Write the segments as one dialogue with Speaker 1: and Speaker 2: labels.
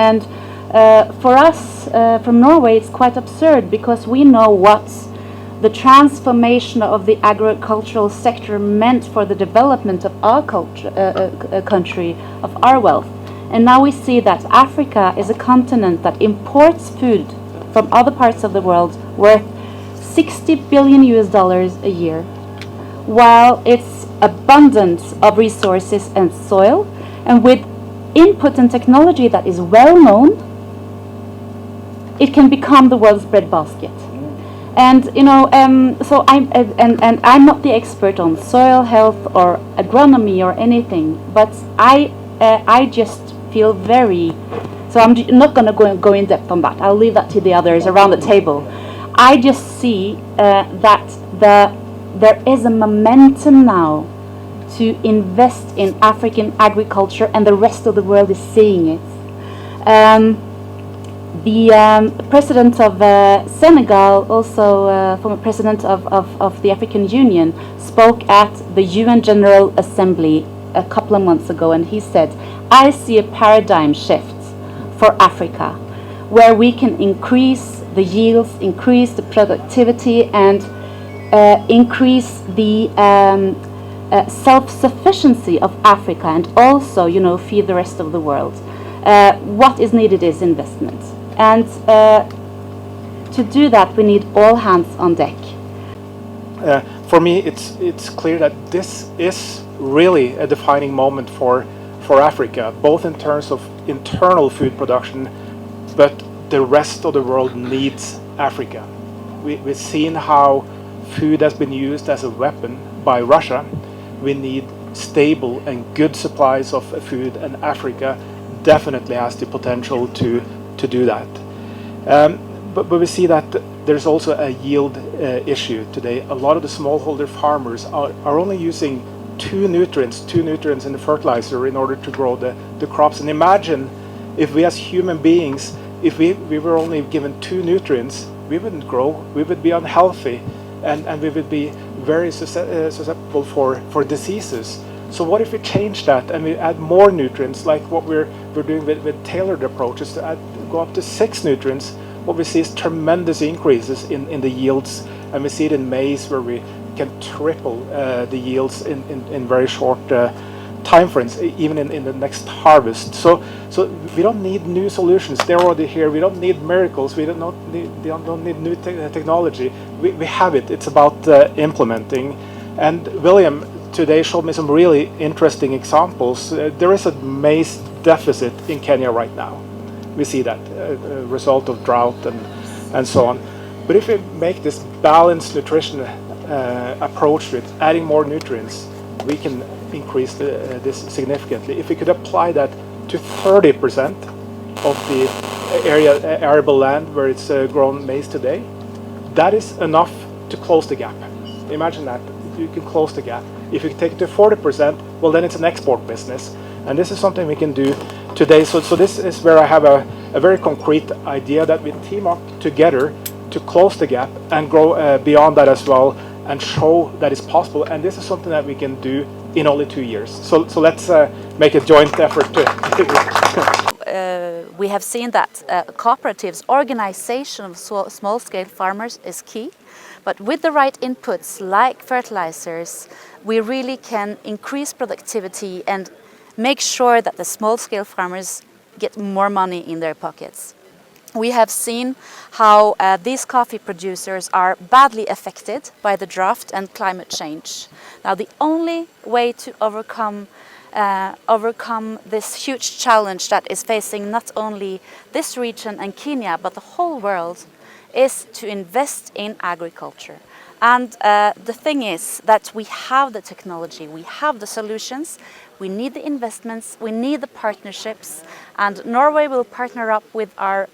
Speaker 1: And for us from Norway, it's quite absurd because we know what the transformation of the agricultural sector meant for the development of our country, of our wealth. And now we see that Africa is a continent that imports food from other parts of the world worth $60 billion a year, while its abundance of resources and soil, and with input and technology that is well known, it can become the world's breadbasket. And so I'm not the expert on soil health or agronomy or anything, but I just feel very. So I'm not going to go in depth on that. I'll leave that to the others around the table. I just see that there is a momentum now to invest in African agriculture, and the rest of the world is seeing it. The president of Senegal, also former president of the African Union, spoke at the UN General Assembly a couple of months ago, and he said, I see a paradigm shift for Africa, where we can increase the yields, increase the productivity, and increase the self-sufficiency of Africa, and also, feed the rest of the world. What is needed is investment. And to do that, we need all hands on deck.
Speaker 2: For me, it's clear that this is really a defining moment for Africa, both in terms of internal food production, but the rest of the world needs Africa. We've seen how food has been used as a weapon by Russia. We need stable and good supplies of food, and Africa definitely has the potential to do that. But we see that there's also a yield issue today. A lot of the smallholder farmers are only using two nutrients in the fertilizer in order to grow the crops. And imagine if we as human beings, if we were only given two nutrients, we wouldn't grow, we would be unhealthy, and we would be very susceptible for diseases. So what if we change that and we add more nutrients, like what we're doing with tailored approaches, to go up to 6 nutrients? What we see is tremendous increases in the yields, and we see it in maize, where we can triple the yields in very short time frames, even in the next harvest. So we don't need new solutions; they're already here. We don't need miracles. We don't need new technology. We have it. It's about implementing. And William today showed me some really interesting examples. There is a maize deficit in Kenya right now. We see that a result of drought and so on. But if we make this balanced nutrition approach to it, adding more nutrients, we can increase this significantly. If we could apply that to 30% of the arable land where it's grown maize today, that is enough to close the gap. Imagine that. You can close the gap. If you take it to 40%, well, then it's an export business. And this is something we can do today. So this is where I have a very concrete idea that we team up together to close the gap and grow beyond that as well, and show that it's possible. And this is something that we can do in only 2 years. So let's make a joint effort to
Speaker 3: we have seen that cooperatives, organization of small-scale farmers is key. But with the right inputs like fertilizers, we really can increase productivity and make sure that the small-scale farmers get more money in their pockets. We have seen how these coffee producers are badly affected by the drought and climate change. Now, the only way to overcome this huge challenge that is facing not only this region and Kenya, but the whole world, is to invest in agriculture. And the thing is that we have the technology, we have the solutions, we need the investments, we need the partnerships, and Norway will partner up with our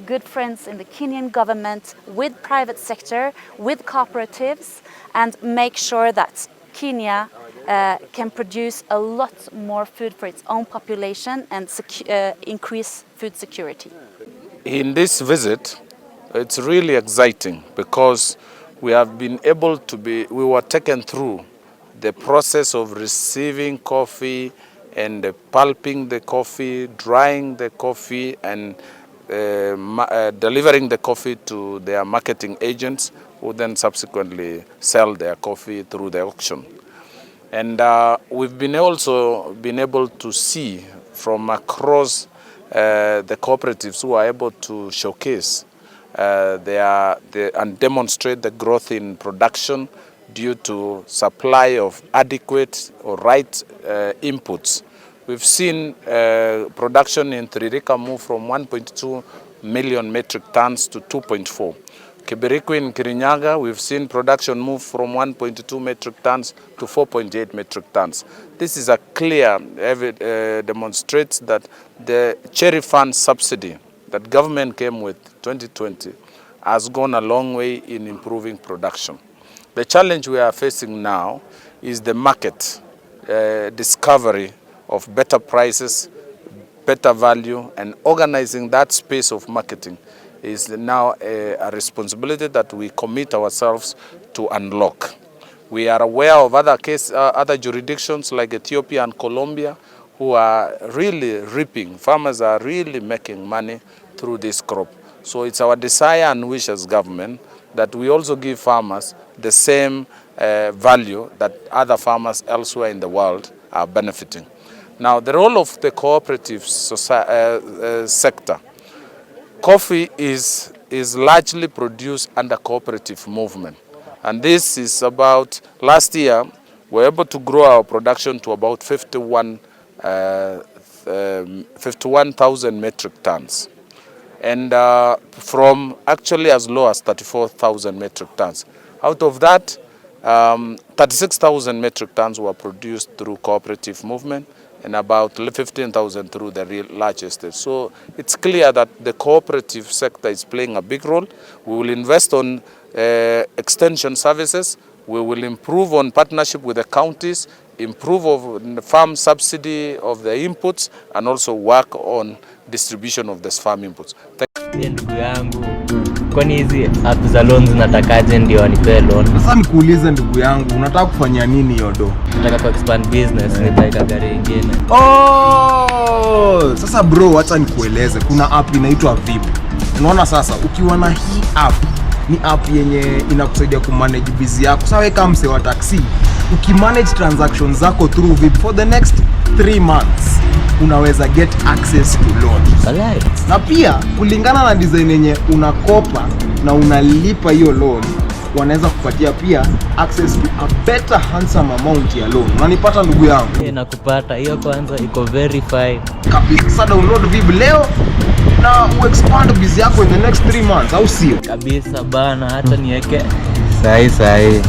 Speaker 3: good friends in the Kenyan government, with private sector, with cooperatives, and make sure that Kenya can produce a lot more food for its own population and increase food security.
Speaker 4: In this visit, it's really exciting because we have been able to we were taken through the process of receiving coffee and pulping the coffee, drying the coffee, and delivering the coffee to their marketing agents, who then subsequently sell their coffee through the auction. And we've been also been able to see from across the cooperatives who are able to showcase and demonstrate the growth in production due to supply of adequate or right inputs. We've seen production in Tiririka move from 1.2 million metric tons to 2.4. Kibiriku in Kirinyaga, we've seen production move from 1.2 metric tons to 4.8 metric tons. This is a clear demonstrates that the cherry fund subsidy that government came with 2020 has gone a long way in improving production. The challenge we are facing now is the market discovery of better prices, better value, and organizing that space of marketing is now a responsibility that we commit ourselves to unlock. We are aware of other jurisdictions like Ethiopia and Colombia who are really reaping. Farmers are really making money through this crop. So it's our desire and wish as government that we also give farmers the same value that other farmers elsewhere in the world are benefiting. Now, the role of the cooperative sector. Coffee is largely produced under cooperative movement. And this is about, last year, we were able to grow our production to about 51,000 metric tons. And from actually as low as 34,000 metric tons. Out of that, 36,000 metric tons were produced through cooperative movement, and about 15,000 through the real large estates. So it's clear that the cooperative sector is playing a big role. We will invest on extension services. We will improve on partnership with the counties, improve on the farm subsidy of the inputs, and also work on distribution of this farm inputs.
Speaker 5: Ndugu yangu, kwani hizi app za loans natakaje ndio anipe loan?
Speaker 6: Sasa nikuulize ndugu yangu, unataka kufanya nini yodo?
Speaker 5: Nataka ku expand business, nitaweka gari nyingine.
Speaker 6: Oh, sasa bro, acha nikueleze. Kuna app inaitwa VIP. Unaona sasa, ukiwa na hii app, ni app yenye inakusaidia kumanage busy yako. Sasa wewe kama mse wa taxi, ukimanage transactions zako through VIP for the next 3 months, unaweza get access to loan. Na pia kulingana na design yenye unakopa na unalipa hiyo loan, wanaweza kupatia pia access to a better handsome amount ya loan. Unanipata ndugu yangu?
Speaker 5: Nakupata. Hiyo kwanza iko verified.
Speaker 6: Kabisa, download VIP leo na expand business yako in the next 3 months, au sio?
Speaker 5: Kabisa bana, hata niweke sahi.